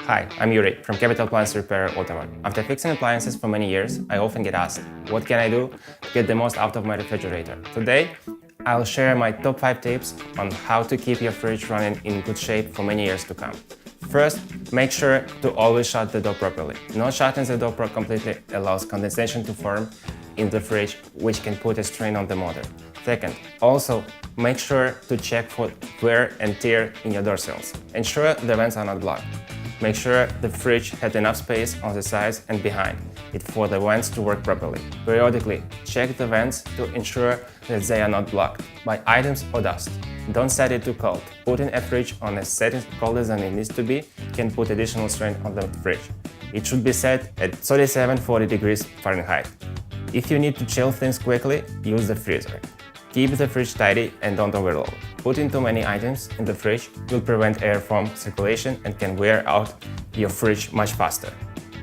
Hi, I'm Yuri from Capital Appliance Repair, Ottawa. After fixing appliances for many years, I often get asked, what can I do to get the most out of my refrigerator? Today, I'll share my top 5 tips on how to keep your fridge running in good shape for many years to come. First, make sure to always shut the door properly. Not shutting the door completely allows condensation to form in the fridge, which can put a strain on the motor. Second, also make sure to check for wear and tear in your door sills. Ensure the vents are not blocked. Make sure the fridge had enough space on the sides and behind it for the vents to work properly. Periodically, check the vents to ensure that they are not blocked by items or dust. Don't set it too cold. Putting a fridge on a setting colder than it needs to be can put additional strain on the fridge. It should be set at 37-40 degrees Fahrenheit. If you need to chill things quickly, use the freezer. Keep the fridge tidy and don't overload. Putting too many items in the fridge will prevent air from circulation and can wear out your fridge much faster.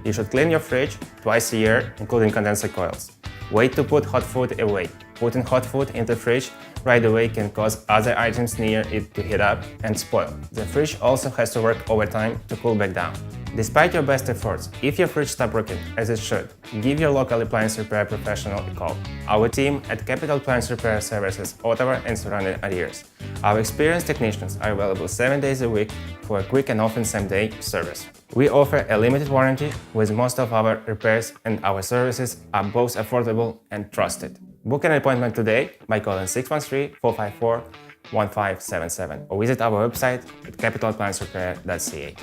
You should clean your fridge twice a year, including condenser coils. Wait to put hot food away. Putting hot food in the fridge right away can cause other items near it to heat up and spoil. The fridge also has to work overtime to cool back down. Despite your best efforts, if your fridge stops working, as it should, give your local appliance repair professional a call. Our team at Capital Appliance Repair services Ottawa and surrounding areas. Our experienced technicians are available 7 days a week for a quick and often same-day service. We offer a limited warranty with most of our repairs, and our services are both affordable and trusted. Book an appointment today by calling 613-454-1577 or visit our website at capitalappliancerepair.ca.